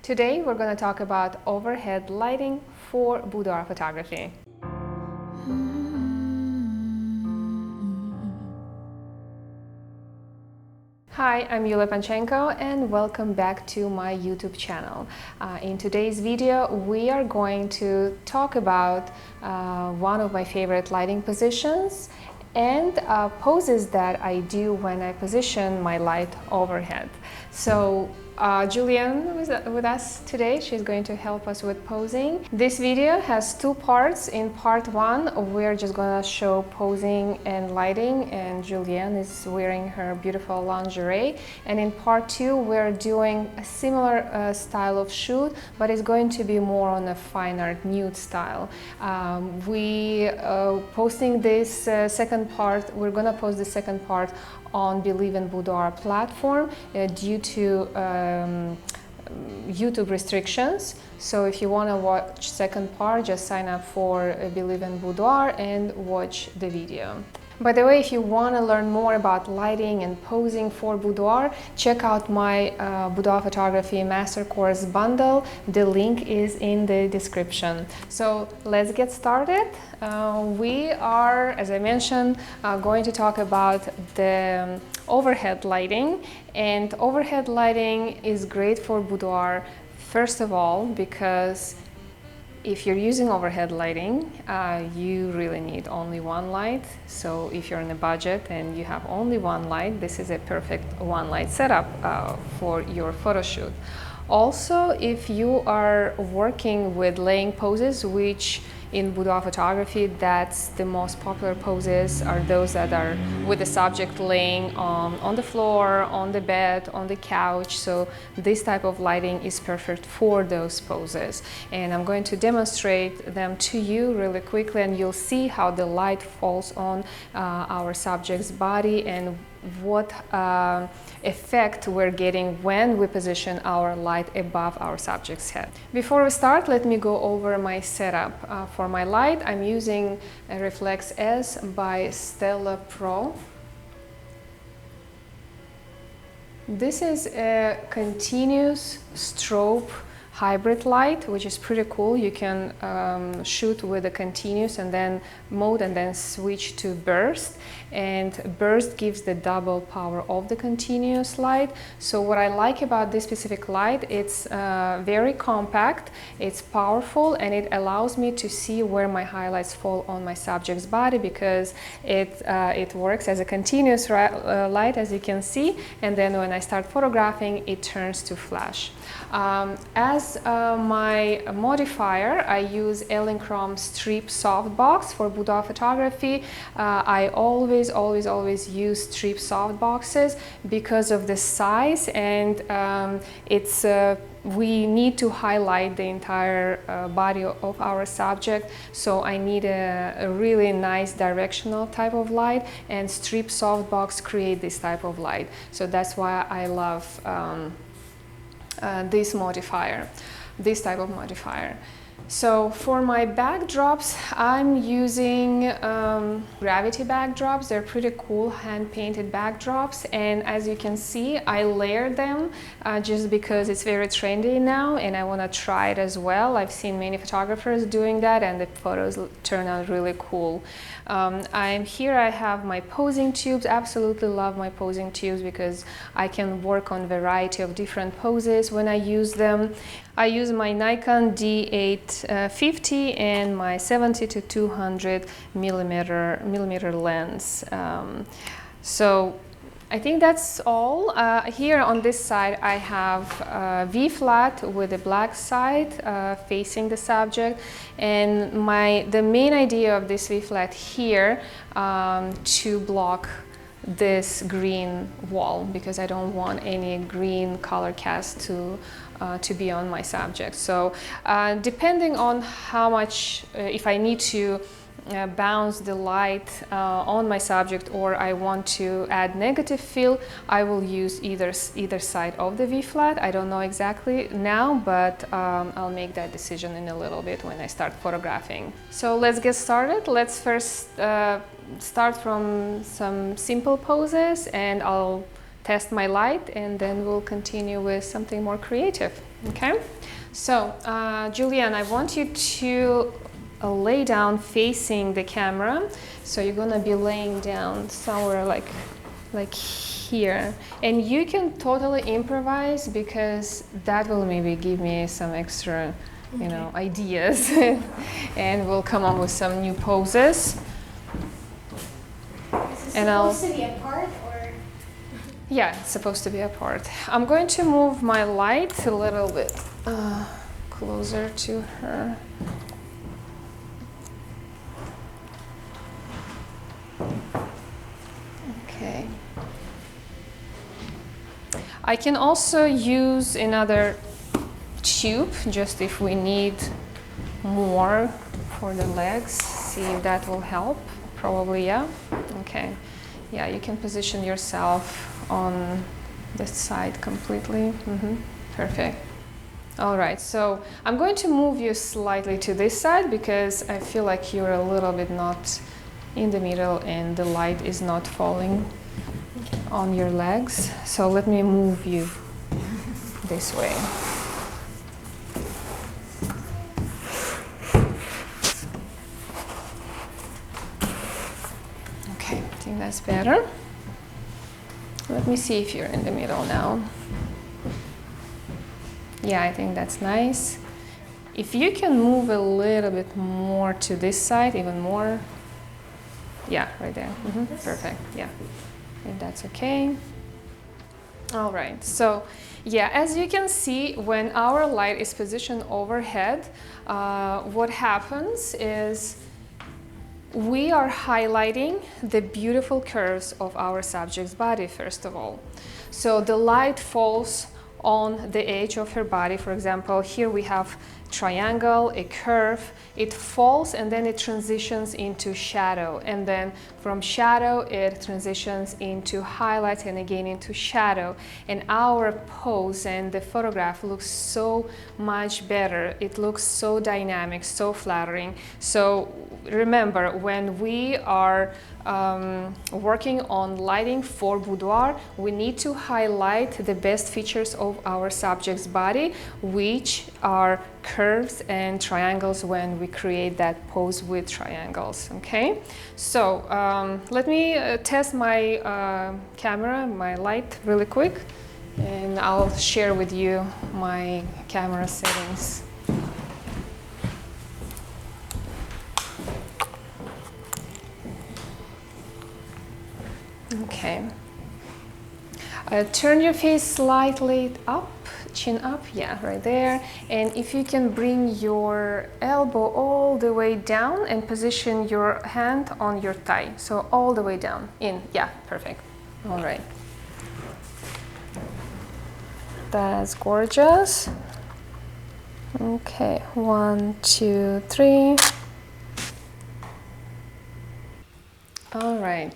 Today we're going to talk about overhead lighting for boudoir photography. Hi, I'm Yuliya Panchenko and welcome back to my YouTube channel. In today's video we are going to talk about one of my favorite lighting positions and poses that I do when I position my light overhead. So Julian is with us today. She's going to help us with posing. This video has two parts. In part one, we're just going to show posing and lighting, and Julian is wearing her beautiful lingerie. And in part two, we're doing a similar style of shoot, but it's going to be more on a fine art nude style. Posting this second part, we're going to post the second part on Believe in Boudoir platform due to YouTube restrictions. So if you want to watch second part, just sign up for Believe in Boudoir and watch the video. By the way, if you want to learn more about lighting and posing for boudoir, check out my boudoir photography master course bundle. The link is in the description. So let's get started. We are, as I mentioned, going to talk about the overhead lighting. And overhead lighting is great for boudoir, first of all, because if you're using overhead lighting, you really need only one light. So if you're on a budget and you have only one light, this is a perfect one light setup for your photo shoot. Also, if you are working with laying poses, which in boudoir photography, that's the most popular poses are those that are with the subject laying on the floor, on the bed, on the couch. So this type of lighting is perfect for those poses. And I'm going to demonstrate them to you really quickly, and you'll see how the light falls on our subject's body and what effect we're getting when we position our light above our subject's head. Before we start, let me go over my setup. For my light, I'm using a Reflex S by Stella Pro. This is a continuous strobe hybrid light, which is pretty cool. You can shoot with a continuous and then mode and then switch to burst, and burst gives the double power of the continuous light. So what I like about this specific light, it's very compact, it's powerful, and it allows me to see where my highlights fall on my subject's body, because it works as a continuous light, as you can see, and then when I start photographing, it turns to flash. As my modifier, I use Elinchrom Strip Softbox for boudoir photography. I always use strip softboxes because of the size, and we need to highlight the entire body of our subject, so I need a really nice directional type of light, and strip softbox create this type of light. So that's why I love this type of modifier. So for my backdrops, I'm using gravity backdrops. They're pretty cool hand-painted backdrops, and as you can see, I layered them just because it's very trendy now and I want to try it as well. I've seen many photographers doing that and the photos turn out really cool. I have my posing tubes. Absolutely love my posing tubes because I can work on a variety of different poses when I use them. I use my Nikon D850 and my 70 to 200 millimeter lens. So I think that's all. Here on this side I have V-flat with the black side facing the subject, and the main idea of this V-flat here to block this green wall, because I don't want any green color cast to be on my subject. So depending on how much, if I need to bounce the light on my subject or I want to add negative fill, I will use either side of the V-flat. I don't know exactly now, but I'll make that decision in a little bit when I start photographing. So let's get started. Let's first start from some simple poses, and I'll test my light, and then we'll continue with something more creative. Okay, so Julian, I want you to lay down facing the camera. So you're gonna be laying down somewhere like here, and you can totally improvise because that will maybe give me some extra, you know, ideas, and we'll come up with some new poses. Is it supposed to be apart or? Yeah, it's supposed to be apart. I'm going to move my light a little bit closer to her. Okay. I can also use another tube just if we need more for the legs. See if that will help. Probably, yeah. Okay. Yeah, you can position yourself on this side completely. Perfect. All right, so I'm going to move you slightly to this side because I feel like you're a little bit not in the middle and the light is not falling on your legs. So let me move you this way. Okay, I think that's better. Let me see if you're in the middle now. Yeah, I think that's nice. If you can move a little bit more to this side, even more. Yeah, right there. Perfect. Yeah, if that's okay. All right. So, yeah, as you can see, when our light is positioned overhead, what happens is we are highlighting the beautiful curves of our subject's body, first of all. So the light falls on the edge of her body. For example, here we have triangle, a curve. It falls and then it transitions into shadow, and then from shadow it transitions into highlight and again into shadow, and our pose and the photograph looks so much better. It looks so dynamic, so flattering. So remember, when we are working on lighting for boudoir, we need to highlight the best features of our subject's body, which are curves and triangles when we create that pose with triangles. Okay, so let me test my camera, my light really quick, and I'll share with you my camera settings. Okay. Turn your face slightly up, chin up, yeah, right there. And if you can bring your elbow all the way down and position your hand on your thigh. So all the way down, in, yeah, perfect. All right. That's gorgeous. Okay, 1, 2, 3. All right.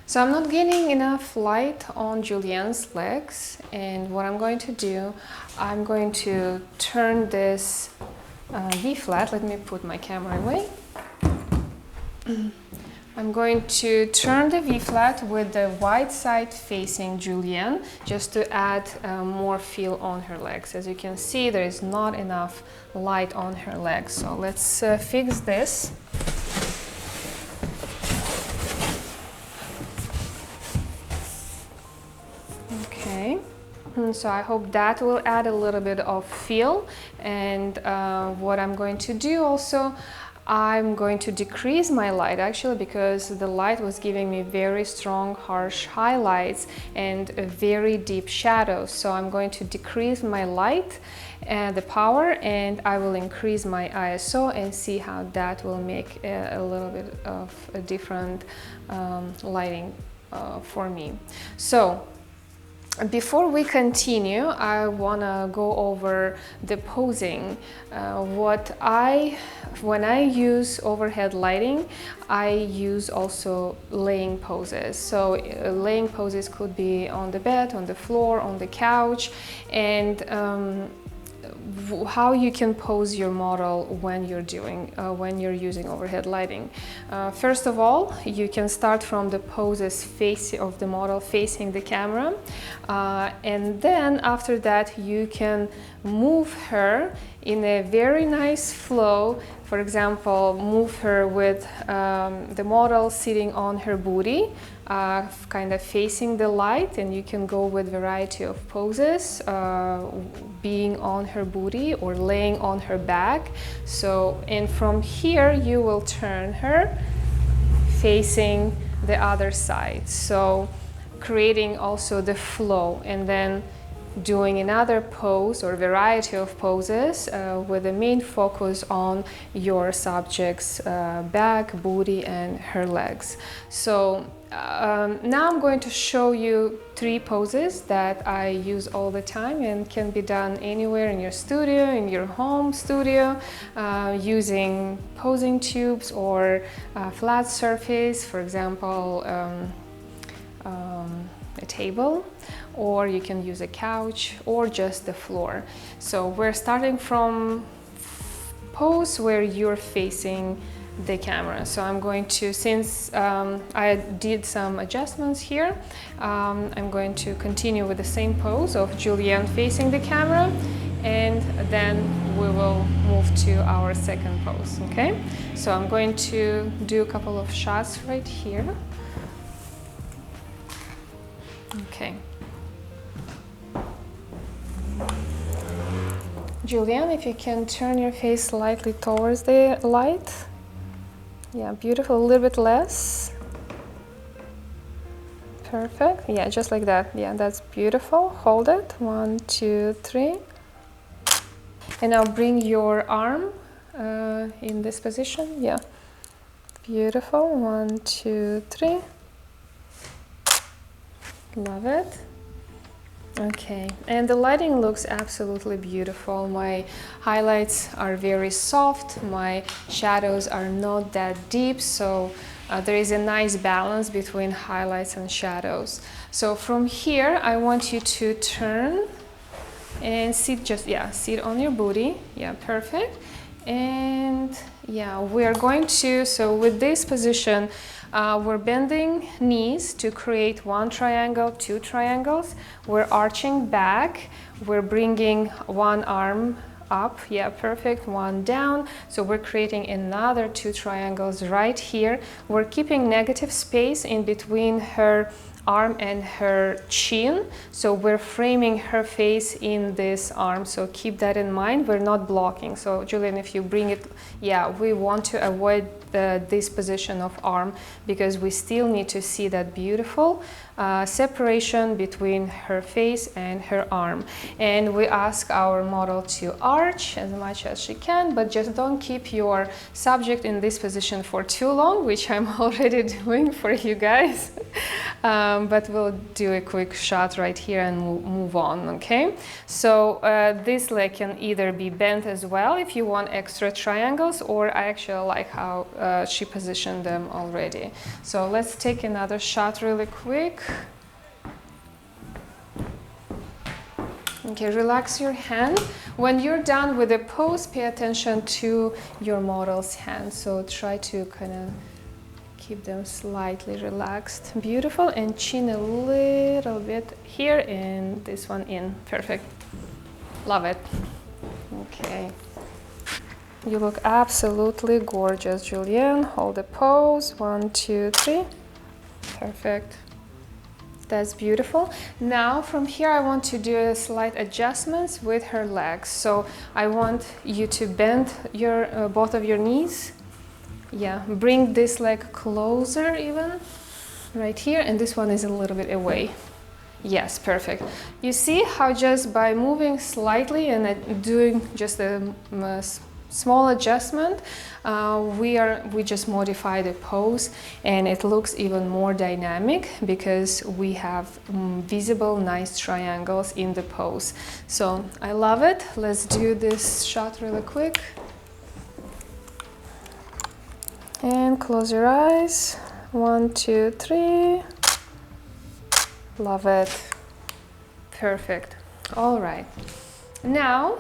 So I'm not getting enough light on Julian's legs, and what I'm going to do, I'm going to turn this V-flat. Let me put my camera away. I'm going to turn the V-flat with the wide side facing Julian, just to add more feel on her legs. As you can see, there is not enough light on her legs. So let's fix this. Okay, so I hope that will add a little bit of feel. And what I'm going to do also, I'm going to decrease my light actually, because the light was giving me very strong, harsh highlights and a very deep shadows. So I'm going to decrease my light and the power, and I will increase my ISO and see how that will make a little bit of a different lighting for me. So before we continue, I want to go over the posing. When I use overhead lighting, I use also laying poses. So laying poses could be on the bed, on the floor, on the couch, and how you can pose your model when you're using overhead lighting. First of all, you can start from the poses of the model facing the camera, and then after that you can move her in a very nice flow. For example, move her with the model sitting on her booty, kind of facing the light, and you can go with variety of poses, being on her booty or laying on her back. So, and from here you will turn her facing the other side, so creating also the flow, and then doing another pose or variety of poses with the main focus on your subject's back, booty, and her legs. So now I'm going to show you 3 poses that I use all the time and can be done anywhere in your studio, in your home studio, using posing tubes or flat surface, for example, a table, or you can use a couch or just the floor. So we're starting from pose where you're facing the camera. So I'm going to, since I did some adjustments here, I'm going to continue with the same pose of Yuliya facing the camera, and then we will move to our second pose, okay? So I'm going to do a couple of shots right here. Okay. Yuliya, if you can turn your face slightly towards the light. Yeah, beautiful. A little bit less. Perfect. Yeah, just like that. Yeah, that's beautiful. Hold it. 1, 2, 3. And now bring your arm in this position. Yeah. Beautiful. 1, 2, 3. Love it. Okay, and the lighting looks absolutely beautiful. My highlights are very soft, my shadows are not that deep, so there is a nice balance between highlights and shadows. So from here, I want you to turn and sit, sit on your booty. Yeah, perfect. And yeah, we are going to, so with this position, we're bending knees to create 1 triangle, 2 triangles. We're arching back. We're bringing 1 arm up. Yeah, perfect. 1 down. So we're creating another 2 triangles right here. We're keeping negative space in between her arm and her chin. So we're framing her face in this arm. So keep that in mind. We're not blocking. So Julian, if you bring it, yeah, we want to avoid this position of arm because we still need to see that beautiful separation between her face and her arm. And we ask our model to arch as much as she can, but just don't keep your subject in this position for too long, which I'm already doing for you guys. But we'll do a quick shot right here and move on, okay? So this leg can either be bent as well if you want extra triangles, or I actually like how she positioned them already. So let's take another shot really quick. Okay, relax your hand. When you're done with the pose, pay attention to your model's hands. So try to kind of keep them slightly relaxed. Beautiful. And chin a little bit here and this one in. Perfect. Love it. Okay. You look absolutely gorgeous, Julian. Hold the pose. 1, 2, 3. Perfect. That's beautiful. Now from here I want to do a slight adjustments with her legs. So I want you to bend your both of your knees. Yeah, bring this leg closer even, right here, and this one is a little bit away. Yes, perfect. You see how just by moving slightly and doing just a small adjustment, we just modify the pose and it looks even more dynamic because we have visible nice triangles in the pose. So I love it. Let's do this shot really quick. And close your eyes. 1, 2, 3. Love it. Perfect. All right. Now,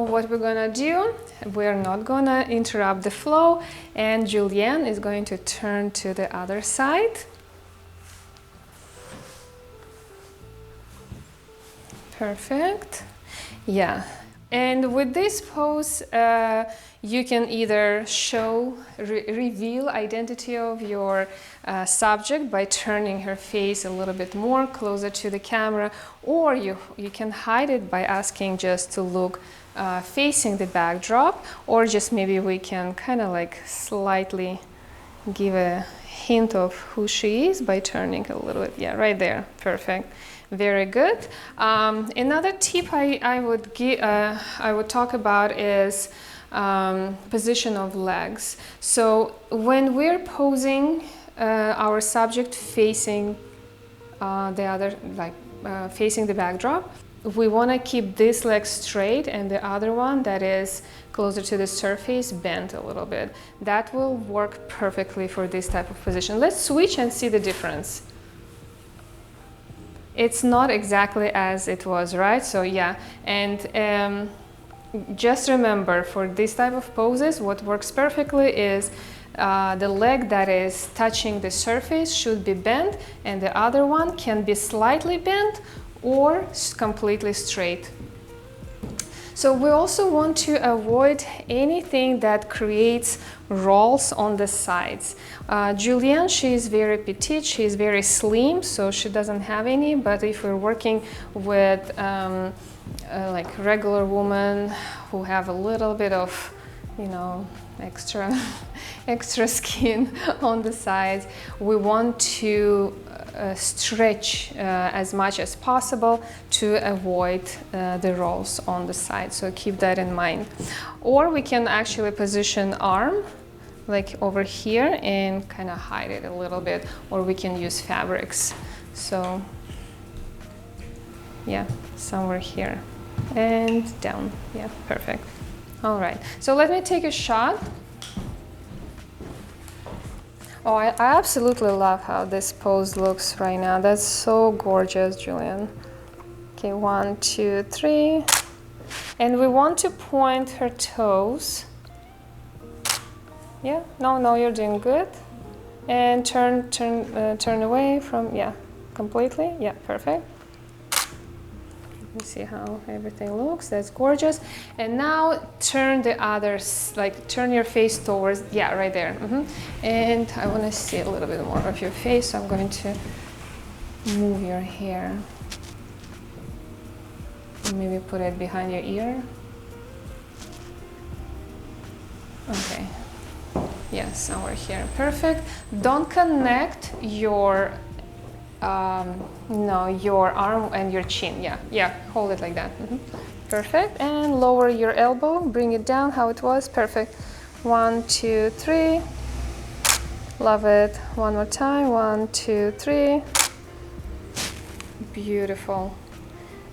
what we're gonna do, we're not gonna interrupt the flow, and Julianne is going to turn to the other side. Perfect. Yeah. And with this pose, you can either reveal identity of your subject by turning her face a little bit more closer to the camera, or you can hide it by asking just to look facing the backdrop, or just maybe we can kind of like slightly give a hint of who she is by turning a little bit. Yeah, right there. Perfect. Very good. Another tip I would talk about is position of legs. So when we're posing our subject facing facing the backdrop, we want to keep this leg straight and the other one that is closer to the surface bent a little bit. That will work perfectly for this type of position. Let's switch and see the difference. It's not exactly as it was, right? So yeah, and just remember, for this type of poses, what works perfectly is the leg that is touching the surface should be bent, and the other one can be slightly bent or completely straight. So we also want to avoid anything that creates rolls on the sides. Julianne, she is very petite, she is very slim, so she doesn't have any, but if we're working with like regular women who have a little bit of, you know, extra skin on the sides, we want to stretch as much as possible to avoid the rolls on the side, so keep that in mind. Or we can actually position arm like over here and kind of hide it a little bit, or we can use fabrics. So yeah, somewhere here and down. Yeah, perfect. All right, so let me take a shot. Oh, I absolutely love how this pose looks right now. That's so gorgeous, Julianne. Okay, 1, 2, 3. And we want to point her toes. Yeah, no, you're doing good. And turn away from, yeah, completely. Yeah, perfect. Let me see how everything looks. That's gorgeous. And now turn the others, like turn your face towards, yeah, right there. And I want to see a little bit more of your face, so I'm going to move your hair. Maybe put it behind your ear. Okay. Yes, somewhere here. Perfect. Don't connect your your arm and your chin. Yeah, hold it like that. Perfect. And lower your elbow, bring it down how it was. Perfect. 1, 2, 3. Love it. One more time. 1, 2, 3. Beautiful.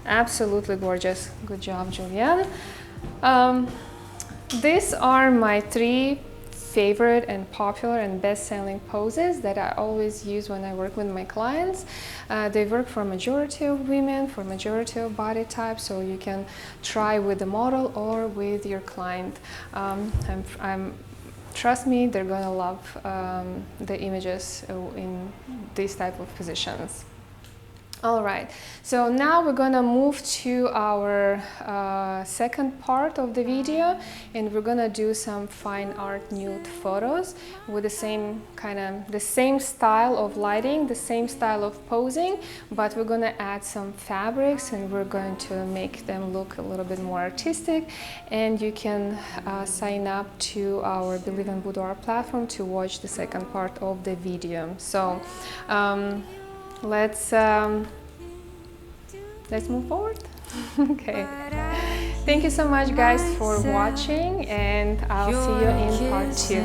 Absolutely gorgeous. Good job, Julianne. These are my 3 favorite and popular and best-selling poses that I always use when I work with my clients. They work for majority of women, for majority of body types, so you can try with the model or with your client. Trust me, they're gonna love the images in these type of positions. All right, so now we're gonna move to our second part of the video, and we're gonna do some fine art nude photos with the same style of lighting, the same style of posing, but we're gonna add some fabrics and we're going to make them look a little bit more artistic. And you can sign up to our Believe in Boudoir platform to watch the second part of the video. So let's move forward. Okay. Thank you so much, guys, for watching, and I'll see you in part 2.